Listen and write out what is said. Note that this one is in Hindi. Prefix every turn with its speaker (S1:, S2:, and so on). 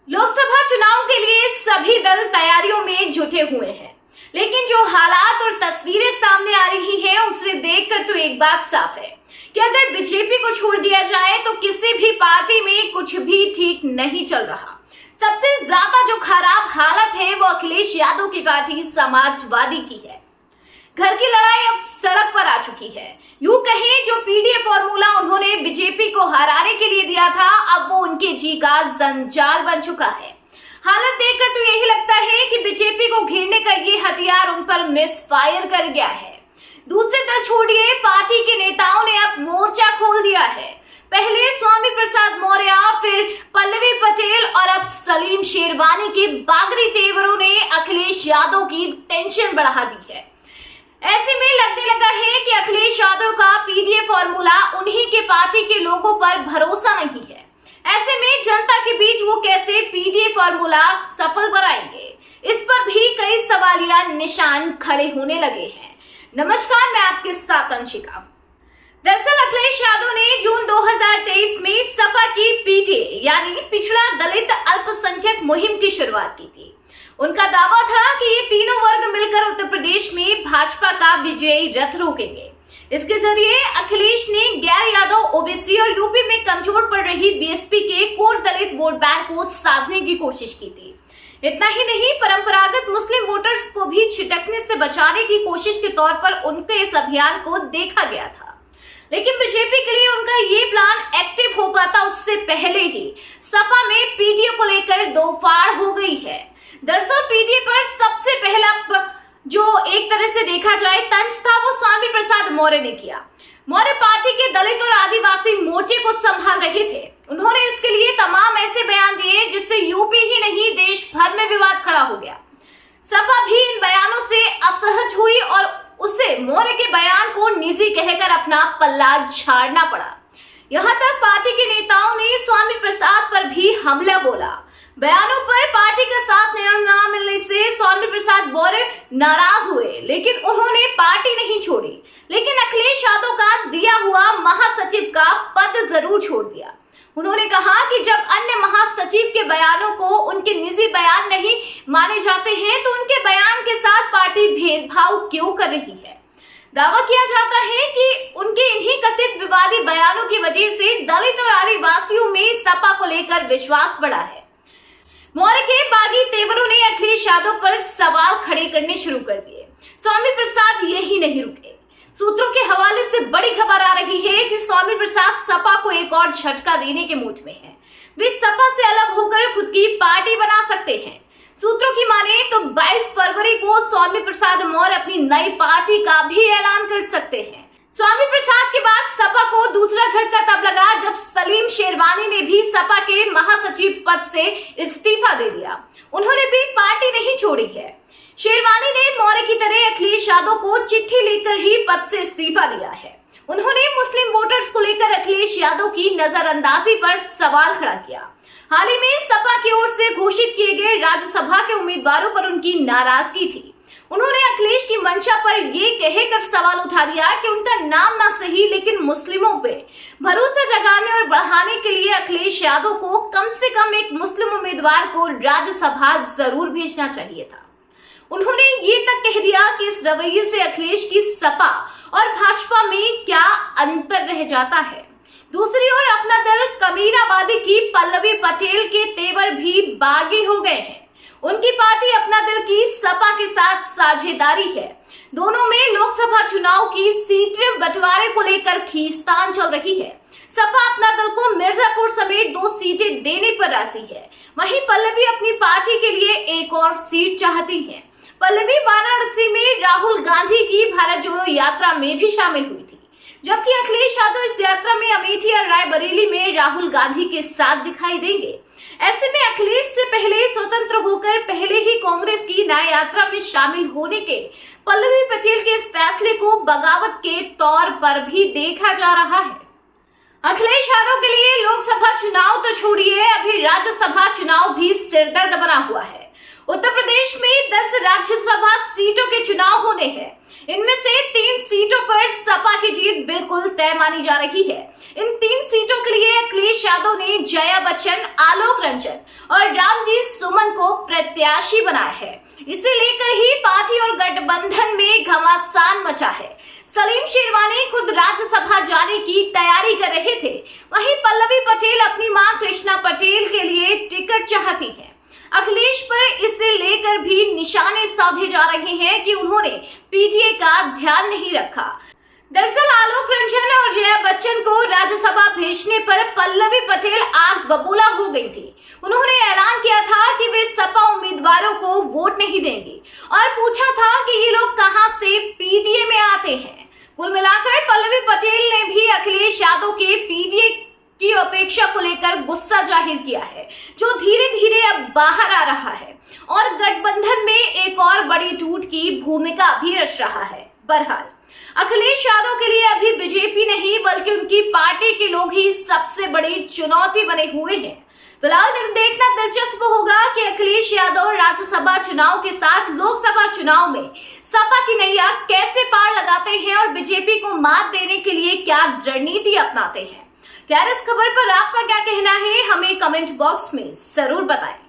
S1: लोकसभा चुनाव के लिए सभी दल तैयारियों में जुटे हुए हैं, लेकिन जो हालात और तस्वीरें सामने आ रही हैं, उसे देखकर तो एक बात साफ है कि अगर बीजेपी को छोड़ दिया जाए तो किसी भी पार्टी में कुछ भी ठीक नहीं चल रहा। सबसे ज्यादा जो खराब हालत है वो अखिलेश यादव की पार्टी समाजवादी की है। घर की लड़ाई अब सड़क पर आ चुकी है। यूं कहें, जो पीडीए फॉर्मूला उन्होंने बीजेपी को हराने के लिए दिया था, अब वो उनके जी का जंजाल बन चुका है। हालत देखकर तो यही लगता है कि बीजेपी को घेरने का ये हथियार उन पर मिसफायर कर गया है। दूसरे दल छोड़िए, पार्टी के नेताओं ने अब मोर्चा खोल दिया है। पहले स्वामी प्रसाद मौर्य, फिर पल्लवी पटेल और अब सलीम शेरवानी के बागरी तेवरों ने अखिलेश यादव की टेंशन बढ़ा दी है। ऐसे में लगने लगा है कि अखिलेश यादव का पीडीए फॉर्मूला उन्हीं के पार्टी के लोगों पर भरोसा नहीं है। ऐसे में जनता के बीच वो कैसे पीडीए फॉर्मूला सफल बनाएंगे, इस पर भी कई सवालिया निशान खड़े होने लगे हैं। नमस्कार, मैं आपके साथ अंशिका। दरअसल अखिलेश यादव ने जून 2023 में सपा की पीडीए यानी पिछड़ा दलित अल्पसंख्यक मुहिम की शुरुआत की थी। उनका दावा था कि ये तीनों वर्ग मिलकर उत्तर प्रदेश में भाजपा का विजयी रथ रोकेंगे। इसके जरिए अखिलेश ने गैर यादव, ओबीसी और यूपी में कमजोर पड़ रही बीएसपी के कोर दलित वोट बैंक को साधने की कोशिश की थी। इतना ही नहीं, परंपरागत मुस्लिम वोटर्स को भी छिटकने से बचाने की कोशिश के तौर पर उनके इस अभियान को देखा गया था। लेकिन बीजेपी के लिए उनका ये प्लान एक्टिव हो पाता उससे पहले ही सपा में पीडीए को लेकर दो फाड़ हो गई है। दरअसल पीडीए पर सबसे पहला जो एक तरह से देखा जाए तंज था, वो स्वामी प्रसाद मौर्य ने किया। मौर्य पार्टी के दलित और आदिवासी मोर्चे को संभाल रहे थे। उन्होंने इसके लिए तमाम ऐसे बयान दिए जिससे यूपी ही नहीं देश भर में विवाद खड़ा हो गया। सपा भी इन बयानों से असहज हुई और उसे मौर्य के बयान को निजी कहकर अपना पल्ला झाड़ना पड़ा। यहाँ तक पार्टी के नेताओं ने स्वामी प्रसाद पर भी हमला बोला। बयानों पर पार्टी का साथ न मिलने से स्वामी प्रसाद मौर्य नाराज हुए, लेकिन उन्होंने पार्टी नहीं छोड़ी। लेकिन अखिलेश यादव का दिया हुआ महासचिव का पद जरूर छोड़ दिया। उन्होंने कहा कि जब अन्य महासचिव के बयानों को उनके निजी बयान नहीं माने जाते हैं, तो उनके बयान के साथ पार्टी भेदभाव क्यों कर रही है। दावा किया जाता है कि उनके इन्हीं कथित विवादी बयानों की वजह से दलित और आदिवासियों में सपा को लेकर विश्वास बढ़ा है। मौर्य के बागी तेवरों ने अखिलेश यादव पर सवाल खड़े करने शुरू कर दिए। स्वामी प्रसाद यही नहीं रुके। सूत्रों के हवाले से बड़ी खबर आ रही है कि स्वामी प्रसाद सपा को एक और झटका देने के मूड में हैं। वे सपा से अलग होकर खुद की पार्टी बना सकते हैं। सूत्रों की माने तो 22 फरवरी को स्वामी प्रसाद मौर्य अपनी नई पार्टी का भी ऐलान कर सकते हैं। स्वामी प्रसाद के बाद सपा को दूसरा झटका तब लगा जब सलीम शेरवानी ने भी सपा के महासचिव पद से इस्तीफा दे दिया। उन्होंने भी पार्टी नहीं छोड़ी है। शेरवानी ने मौर्य की तरह अखिलेश यादव को चिट्ठी लिखकर ही पद से इस्तीफा दिया है। उन्होंने मुस्लिम वोटर्स को लेकर अखिलेश यादव की नजरअंदाजी पर सवाल खड़ा किया। हाल ही में सपा की ओर से घोषित किए गए राज्यसभा के उम्मीदवारों पर उनकी नाराजगी थी। उन्होंने अखिलेश की मंशा पर ये कहकर सवाल उठा दिया कि उनका नाम ना सही, लेकिन मुस्लिमों पे भरोसा जगाने और बढ़ाने के लिए अखिलेश यादव को कम से कम एक मुस्लिम उम्मीदवार को राज्यसभा जरूर भेजना चाहिए था। उन्होंने ये तक कह दिया कि इस रवैये से अखिलेश की सपा और भाजपा में क्या अंतर रह जाता है। दूसरी ओर अपना दल कमीनावादी की पल्लवी पटेल के तेवर भी बागी हो गए हैं। उनकी पार्टी अपना दल की सपा के साथ साझेदारी है। दोनों में लोकसभा चुनाव की सीटें बंटवारे को लेकर खींचतान चल रही है। सपा अपना दल को मिर्जापुर समेत 2 सीटें देने पर राजी है। वहीं पल्लवी अपनी पार्टी के लिए एक और सीट चाहती हैं। पल्लवी वाराणसी में राहुल गांधी की भारत जोड़ो यात्रा में भी शामिल हुई थी, जबकि अखिलेश यादव इस यात्रा में अमेठी और रायबरेली में राहुल गांधी के साथ दिखाई देंगे। ऐसे में अखिलेश से पहले स्वतंत्र होकर पहले ही कांग्रेस की न्याय यात्रा में शामिल होने के पल्लवी पटेल के इस फैसले को बगावत के तौर पर भी देखा जा रहा है। अखिलेश यादव के लिए लोकसभा चुनाव तो छोड़िए, अभी राज्यसभा चुनाव भी सिरदर्द बना हुआ है। उत्तर प्रदेश में 10 राज्यसभा सीटों के चुनाव होने हैं। इनमें से 3 सीटों पर सपा की जीत बिल्कुल तय मानी जा रही है। इन 3 सीटों के लिए अखिलेश यादव ने जया बच्चन, आलोक रंजन और रामजीत सुमन को प्रत्याशी बनाया है। इसे लेकर ही पार्टी और गठबंधन में घमासान मचा है। सलीम शेरवानी खुद राज्यसभा जाने की तैयारी कर रहे थे, वहीं पल्लवी पटेल अपनी मां कृष्णा पटेल के लिए टिकट चाहती हैं। अखिलेश पर इसे लेकर भी निशाने साधे जा रहे हैं कि उन्होंने पीटीए का ध्यान नहीं रखा। दरअसल आलोक रंजन और जया बच्चन को राज्यसभा भेजने पर पल्लवी पटेल आग बबूला हो गई थी। उन्होंने ऐलान किया था कि वे सपा उम्मीदवारों को वोट नहीं देंगी और पूछा था कि ये लोग कहां से पीटीए में आते हैं। कुल मिलाकर पल्लवी पटेल ने भी अखिलेश यादव के पीटीए की अपेक्षा को लेकर गुस्सा जाहिर किया है, जो धीरे धीरे अब बाहर आ रहा है और गठबंधन में एक और बड़ी टूट की भूमिका भी रच रहा है। बहरहाल अखिलेश यादव के लिए अभी बीजेपी नहीं बल्कि उनकी पार्टी के लोग ही सबसे बड़ी चुनौती बने हुए हैं। फिलहाल देखना दिलचस्प होगा कि अखिलेश यादव राज्यसभा चुनाव के साथ लोकसभा चुनाव में सपा की नैया कैसे पार लगाते हैं और बीजेपी को मात देने के लिए क्या रणनीति अपनाते हैं। क्या इस खबर पर आपका क्या कहना है, हमें कमेंट बॉक्स में जरूर बताएं।